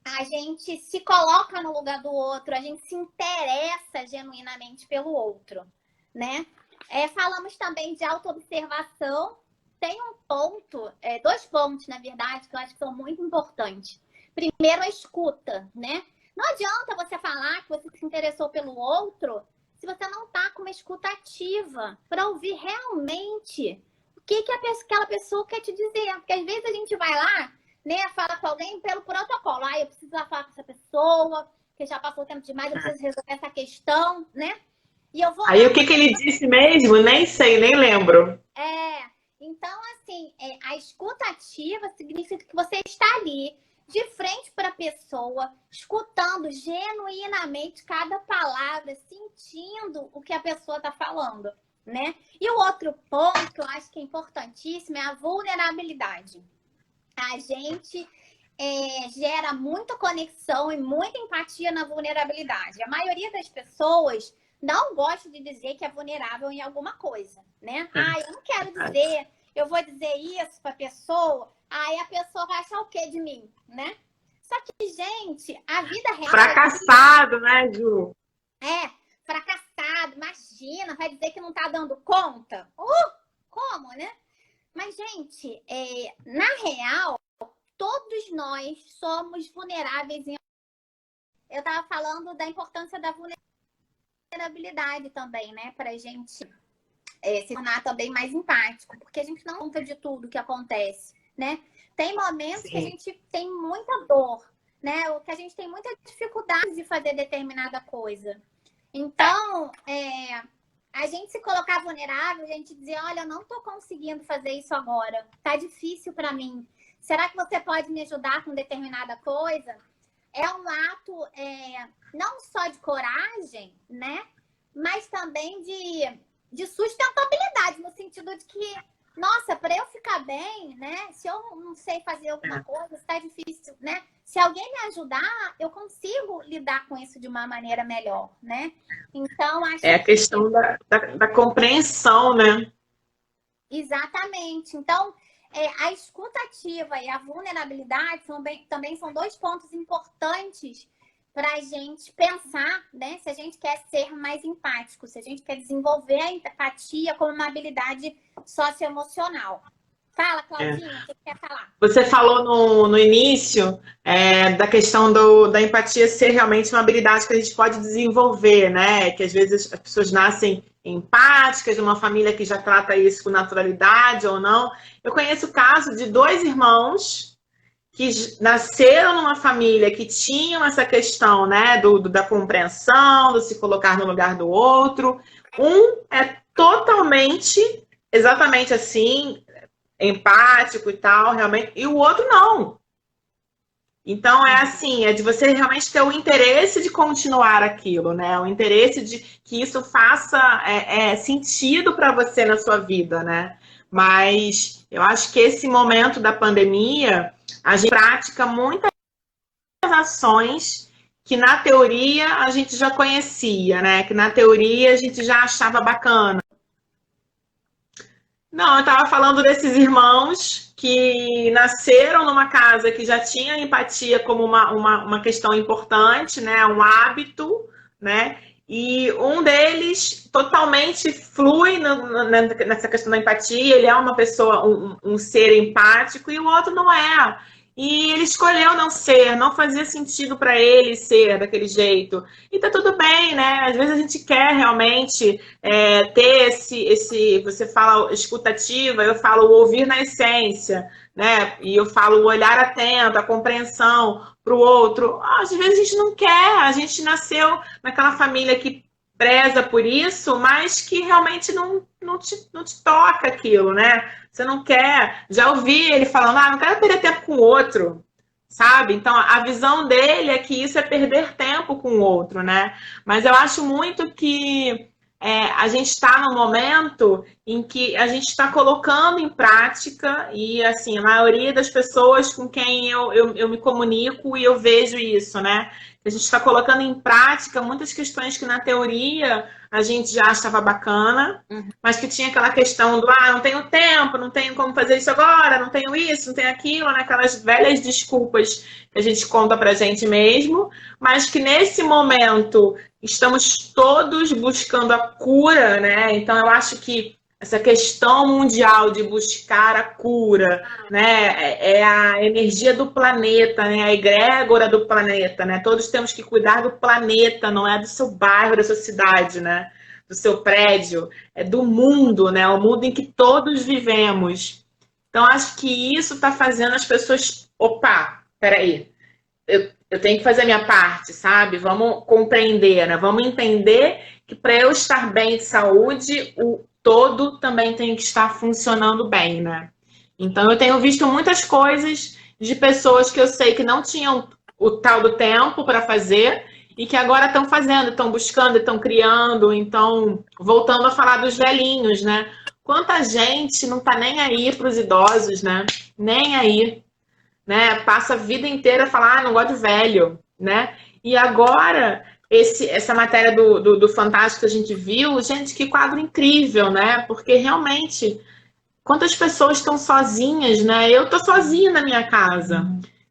S1: a gente se coloca no lugar do outro, a gente se interessa genuinamente pelo outro, né? Falamos também de autoobservação. Tem um ponto, 2 pontos, na verdade, que eu acho que são muito importantes. Primeiro, a escuta, né? Não adianta você falar que você se interessou pelo outro se você não está com uma escuta ativa para ouvir realmente o que aquela pessoa quer te dizer. Porque às vezes a gente vai lá, né, fala com alguém pelo protocolo. Eu preciso lá falar com essa pessoa, que já passou tempo demais, eu preciso resolver essa questão, né? E eu vou
S2: Aí o que ele disse mesmo? Nem sei, nem lembro.
S1: Então, assim, a escuta ativa significa que você está ali, de frente para a pessoa, escutando genuinamente cada palavra, sentindo o que a pessoa está falando, né? E o outro ponto que eu acho que é importantíssimo é a vulnerabilidade. A gente gera muita conexão e muita empatia na vulnerabilidade. A maioria das pessoas não gosta de dizer que é vulnerável em alguma coisa, né? Eu não quero dizer, eu vou dizer isso para a pessoa, aí a pessoa vai achar o quê de mim, né? Só que, gente, a vida real...
S2: Fracassado, né, Ju?
S1: Fracassado, imagina, vai dizer que não tá dando conta? Como, né? Mas, gente, na real, todos nós somos vulneráveis. Eu tava falando da importância da vulnerabilidade também, né? Pra gente se tornar também mais empático, porque a gente não conta de tudo que acontece, né? Tem momentos que a gente tem muita dor, né? Ou que a gente tem muita dificuldade de fazer determinada coisa. Então, a gente se colocar vulnerável, a gente dizer, olha, eu não tô conseguindo fazer isso agora, tá difícil para mim. Será que você pode me ajudar com determinada coisa? É um ato não só de coragem, né? Mas também de sustentabilidade, no sentido de que, nossa, para eu ficar bem, né? Se eu não sei fazer alguma coisa, se tá difícil, né? Se alguém me ajudar, eu consigo lidar com isso de uma maneira melhor, né? Então, acho
S2: a questão da compreensão, né?
S1: Exatamente. Então, a escuta ativa e a vulnerabilidade também são 2 pontos importantes para a gente pensar, né? Se a gente quer ser mais empático, se a gente quer desenvolver a empatia como uma habilidade socioemocional. Fala, Claudinha, o que você quer falar?
S2: Você falou no início da questão da empatia ser realmente uma habilidade que a gente pode desenvolver, né? Que às vezes as pessoas nascem empáticas, de uma família que já trata isso com naturalidade ou não. Eu conheço o caso de 2 irmãos que nasceram numa família que tinham essa questão, né, da compreensão, do se colocar no lugar do outro. Um é totalmente, exatamente assim, empático e tal, realmente, e o outro não. Então, assim, é de você realmente ter o interesse de continuar aquilo, né? O interesse de que isso faça sentido para você na sua vida, né? Mas eu acho que esse momento da pandemia, a gente pratica muitas ações que na teoria a gente já conhecia, né? Que na teoria a gente já achava bacana. Não, eu estava falando desses irmãos que nasceram numa casa que já tinha empatia como uma questão importante, né? Um hábito, né? E um deles totalmente flui nessa questão da empatia, ele é uma pessoa, um ser empático, e o outro não é. E ele escolheu não ser, não fazia sentido para ele ser daquele jeito. E tá tudo bem, né? Às vezes a gente quer realmente ter você fala escutativa, eu falo ouvir na essência, né? E eu falo o olhar atento, a compreensão para o outro. Às vezes a gente não quer, a gente nasceu naquela família que preza por isso, mas que realmente não te toca aquilo, né? Você não quer. Já ouvi ele falando, não quero perder tempo com o outro, sabe? Então, a visão dele é que isso é perder tempo com o outro, né? Mas eu acho muito que a gente está num momento em que a gente está colocando em prática, e assim, a maioria das pessoas com quem eu me comunico e eu vejo isso, né? A gente está colocando em prática muitas questões que na teoria a gente já achava bacana, mas que tinha aquela questão do não tenho tempo, não tenho como fazer isso agora, não tenho isso, não tenho aquilo, né? Aquelas velhas desculpas que a gente conta pra gente mesmo, mas que nesse momento estamos todos buscando a cura, né? Então eu acho que essa questão mundial de buscar a cura, né, é a energia do planeta, né, a egrégora do planeta, né? Todos temos que cuidar do planeta, não é do seu bairro, da sua cidade, né? Do seu prédio, é do mundo, né? O mundo em que todos vivemos. Então acho que isso está fazendo as pessoas, opa, peraí, eu tenho que fazer a minha parte, sabe? Vamos compreender, né? Vamos entender que para eu estar bem de saúde, o todo também tem que estar funcionando bem, né? Então eu tenho visto muitas coisas de pessoas que eu sei que não tinham o tal do tempo para fazer e que agora estão fazendo, estão buscando, estão criando, então voltando a falar dos velhinhos, né? Quanta gente não tá nem aí para os idosos, né? Nem aí, né? Passa a vida inteira falando, não gosto de velho, né? E agora essa matéria do Fantástico que a gente viu, gente, que quadro incrível, né? Porque realmente, quantas pessoas estão sozinhas, né? Eu tô sozinha na minha casa.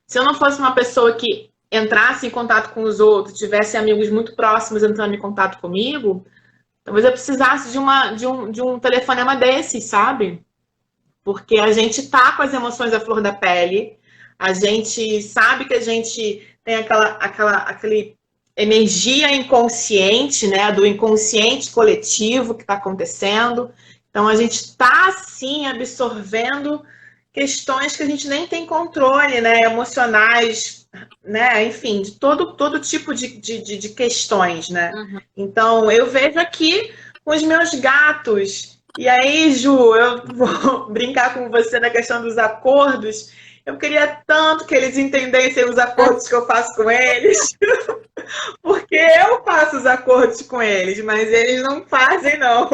S2: Se eu não fosse uma pessoa que entrasse em contato com os outros, tivesse amigos muito próximos entrando em contato comigo, talvez eu precisasse de um telefonema desses, sabe? Porque a gente tá com as emoções à flor da pele, a gente sabe que a gente tem aquele energia inconsciente, né, do inconsciente coletivo que está acontecendo. Então, a gente está, sim, absorvendo questões que a gente nem tem controle, né, emocionais, né, enfim, de todo tipo de questões, né. Então, eu vejo aqui com os meus gatos. E aí, Ju, eu vou brincar com você na questão dos acordos. Eu queria tanto que eles entendessem os acordos que eu faço com eles. Porque eu faço os acordos com eles, mas eles não fazem, não.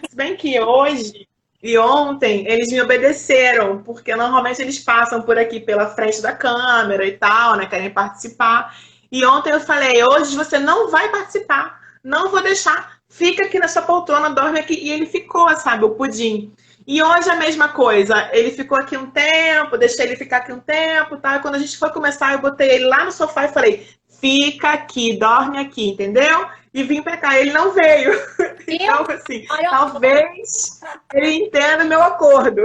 S2: Se bem que hoje e ontem eles me obedeceram, porque normalmente eles passam por aqui pela frente da câmera e tal, né? Querem participar. E ontem eu falei, hoje você não vai participar, não vou deixar, fica aqui na sua poltrona, dorme aqui. E ele ficou, sabe, o pudim. E hoje a mesma coisa, ele ficou aqui um tempo, deixei ele ficar aqui um tempo, tá? E quando a gente foi começar, eu botei ele lá no sofá e falei, fica aqui, dorme aqui, entendeu? E vim pra cá, ele não veio. Então, assim, talvez ele entenda o meu acordo.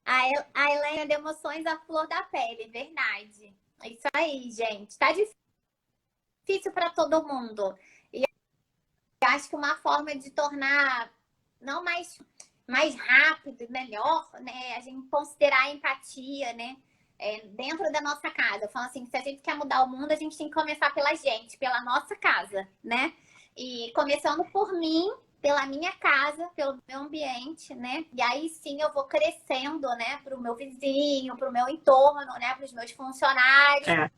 S1: A Helena de emoções à flor da pele, verdade. É isso aí, gente. Tá difícil para todo mundo. E eu acho que uma forma de tornar não mais rápido e melhor, né? A gente considerar a empatia, né? Dentro da nossa casa. Eu falo assim, se a gente quer mudar o mundo, a gente tem que começar pela gente, pela nossa casa, né? E começando por mim, pela minha casa, pelo meu ambiente, né? E aí sim eu vou crescendo, né? Para o meu vizinho, para o meu entorno, né? Para os meus funcionários.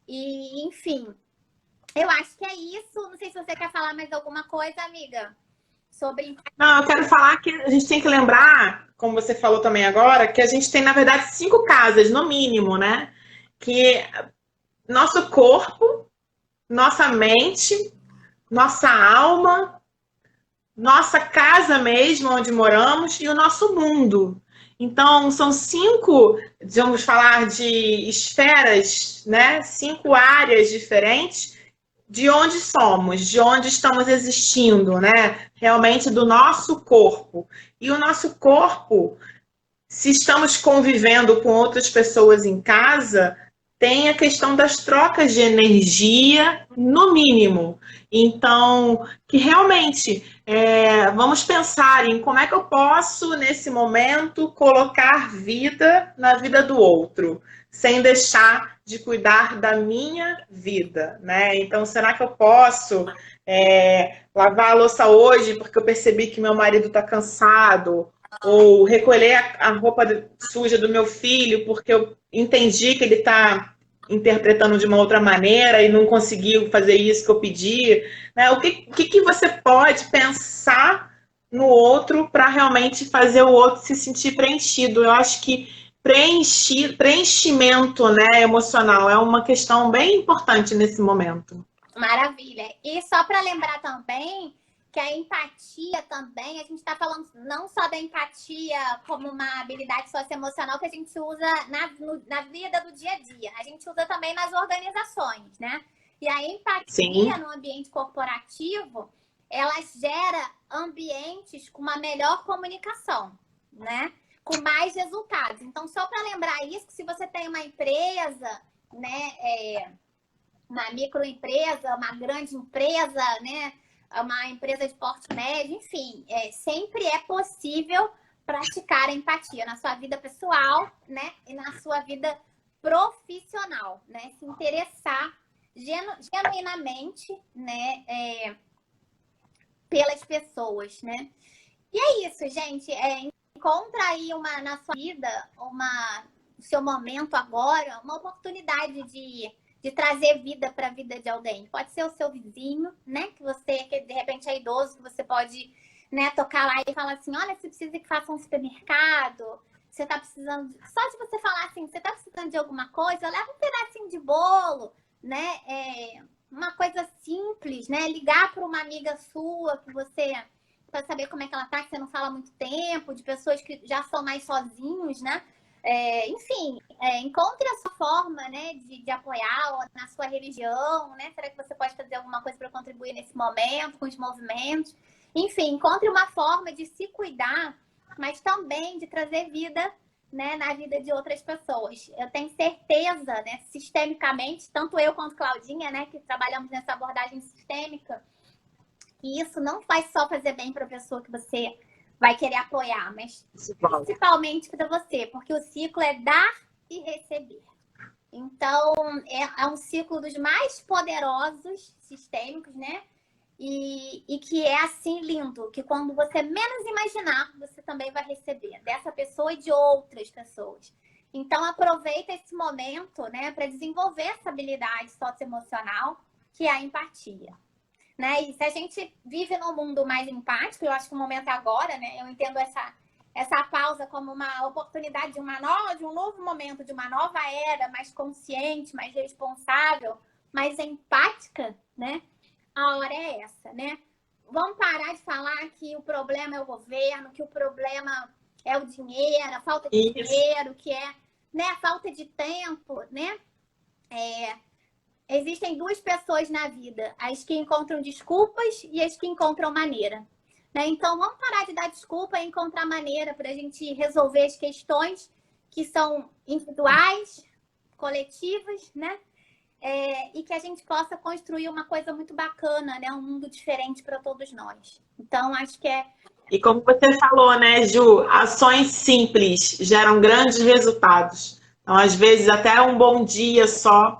S1: E, enfim, eu acho que é isso. Não sei se você quer falar mais alguma coisa, amiga.
S2: Não, eu quero falar que a gente tem que lembrar, como você falou também agora, que a gente tem, na verdade, 5 casas, no mínimo, né? Que nosso corpo, nossa mente, nossa alma, nossa casa mesmo, onde moramos, e o nosso mundo. Então, são 5, vamos falar de esferas, né? 5 áreas diferentes de onde somos, de onde estamos existindo, né? Realmente do nosso corpo. E o nosso corpo, se estamos convivendo com outras pessoas em casa, tem a questão das trocas de energia, no mínimo. Então, que realmente vamos pensar em como é que eu posso, nesse momento, colocar vida na vida do outro, sem deixar de cuidar da minha vida, né? Então, será que eu posso lavar a louça hoje porque eu percebi que meu marido está cansado? Ou recolher a roupa suja do meu filho porque eu entendi que ele está interpretando de uma outra maneira e não conseguiu fazer isso que eu pedi, né? O que você pode pensar no outro para realmente fazer o outro se sentir preenchido? Eu acho que preenchimento, né, emocional é uma questão bem importante nesse momento.
S1: Maravilha. E só para lembrar também que a empatia também, a gente está falando não só da empatia como uma habilidade socioemocional que a gente usa na vida do dia a dia, a gente usa também nas organizações, né? E a empatia
S2: Sim.
S1: no ambiente corporativo, ela gera ambientes com uma melhor comunicação, né? Com mais resultados. Então, só para lembrar isso, que se você tem uma empresa, né, uma microempresa, uma grande empresa, né? Uma empresa de porte médio, enfim, sempre é possível praticar a empatia na sua vida pessoal, né? E na sua vida profissional, né? Se interessar genuinamente, né? Pelas pessoas, né? E é isso, gente. Encontra aí na sua vida, no seu momento agora, uma oportunidade de trazer vida para a vida de alguém. Pode ser o seu vizinho, né? Que de repente é idoso, que você pode, né, tocar lá e falar assim: olha, você precisa que faça um supermercado, você está precisando. Só de você falar assim, você está precisando de alguma coisa, leva um pedacinho de bolo, né? Uma coisa simples, né? Ligar para uma amiga sua que você. Para saber como é que ela tá, que você não fala há muito tempo, de pessoas que já são mais sozinhos, né? Enfim, encontre a sua forma, né, de apoiar na sua religião, né? Será que você pode fazer alguma coisa para contribuir nesse momento, com os movimentos? Enfim, encontre uma forma de se cuidar, mas também de trazer vida, né, na vida de outras pessoas. Eu tenho certeza, né, sistemicamente, tanto eu quanto Claudinha, né, que trabalhamos nessa abordagem sistêmica, que isso não vai só fazer bem para a pessoa que você vai querer apoiar, mas principalmente para você, porque o ciclo é dar e receber. Então, é um ciclo dos mais poderosos sistêmicos, né? E que é assim lindo, que quando você menos imaginar, você também vai receber dessa pessoa e de outras pessoas. Então, aproveita esse momento, né, para desenvolver essa habilidade socioemocional, que é a empatia. Né? E se a gente vive num mundo mais empático, eu acho que o momento é agora, né? Eu entendo essa pausa como uma oportunidade de um novo momento, de uma nova era, mais consciente, mais responsável, mais empática, né? A hora é essa, né? Vamos parar de falar que o problema é o governo, que o problema é o dinheiro, a falta de dinheiro, que é, né, a falta de tempo, né? Existem duas pessoas na vida, as que encontram desculpas e as que encontram maneira. Né? Então, vamos parar de dar desculpa e encontrar maneira para a gente resolver as questões que são individuais, coletivas, né? E que a gente possa construir uma coisa muito bacana, né? Um mundo diferente para todos nós. Então, acho que é...
S2: E como você falou, né, Ju, ações simples geram grandes resultados. Então, às vezes, até um bom dia só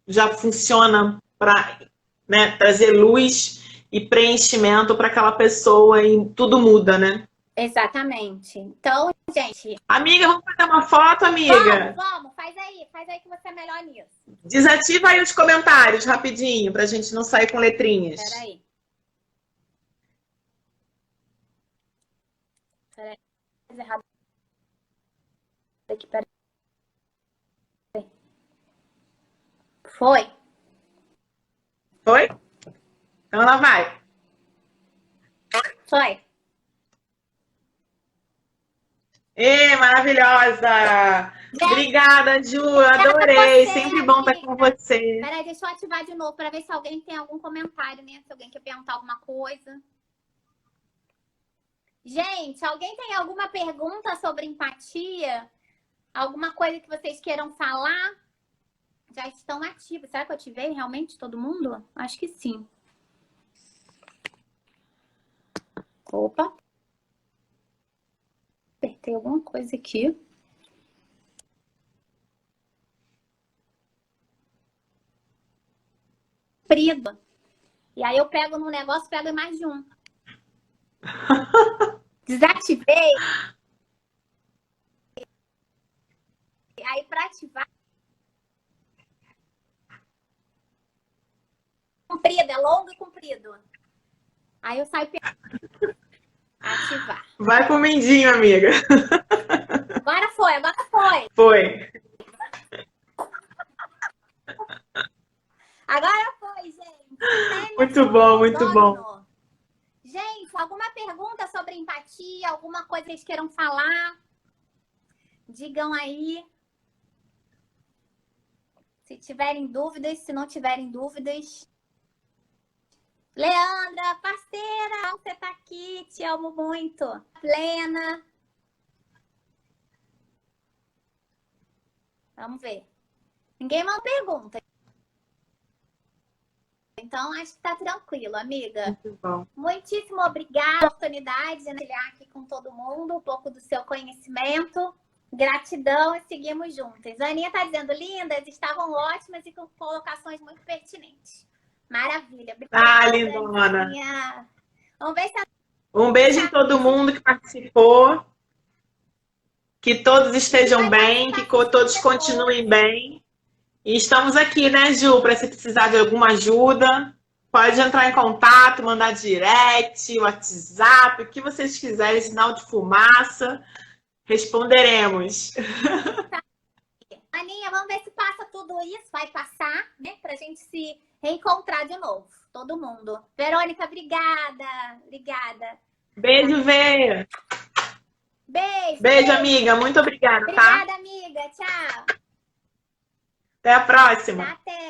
S2: já funciona para, né, trazer luz e preenchimento para aquela pessoa e tudo muda, né?
S1: Exatamente. Então, gente...
S2: Amiga, vamos fazer uma foto, amiga?
S1: Vamos. Faz aí que você é melhor nisso.
S2: Desativa aí os comentários rapidinho, para a gente não sair com letrinhas.
S1: Peraí. Errado aqui, peraí. Foi?
S2: Foi? Então ela vai.
S1: Foi.
S2: Ê, maravilhosa!
S1: Gente,
S2: Obrigada, Ju, eu
S1: obrigada a
S2: adorei.
S1: você,
S2: Sempre bom estar com
S1: amiga.
S2: você.
S1: Peraí, deixa eu ativar de novo para ver se alguém tem algum comentário, né? Se alguém quer perguntar alguma coisa. Gente, alguém tem alguma pergunta sobre empatia? Alguma coisa que vocês queiram falar? Já estão ativos. Será que eu ativei realmente todo mundo? Acho que sim. Opa. Apertei alguma coisa aqui. Comprido. E aí eu pego num negócio, pego em mais de um. Desativei. Aí para ativar. Comprido, é longo e comprido. Aí eu saio ativar.
S2: Vai pro Mindinho, amiga.
S1: Agora foi, agora foi.
S2: Foi.
S1: Agora foi, gente.
S2: Muito bom, muito bom.
S1: Gente, alguma pergunta sobre empatia? Alguma coisa que vocês queiram falar? Digam aí. Se tiverem dúvidas, se não tiverem dúvidas. Leandra, parceira, você tá aqui, te amo muito. Plena. Vamos ver. Ninguém mais pergunta. Então, acho que tá tranquilo, amiga.
S2: Muito bom.
S1: Muitíssimo obrigada pela oportunidade de compartilhar aqui com todo mundo um pouco do seu conhecimento. Gratidão e seguimos juntas. A Aninha tá dizendo, lindas, estavam ótimas e com colocações muito pertinentes. Maravilha. Obrigada,
S2: lindona.
S1: Aninha. Vamos ver se
S2: Um beijo em todo mundo que participou. Que todos estejam bem, que todos continuem bem. E estamos aqui, né, Ju, para se precisar de alguma ajuda, pode entrar em contato, mandar direct, WhatsApp, o que vocês quiserem, sinal de fumaça, responderemos.
S1: Aninha, vamos ver se passa tudo isso, vai passar, né, pra gente se reencontrar de novo, todo mundo. Verônica, obrigada, obrigada.
S2: Beijo, Vê. Beijo, amiga, muito obrigada, tá?
S1: Obrigada, amiga, tchau.
S2: Até a próxima.
S1: Até.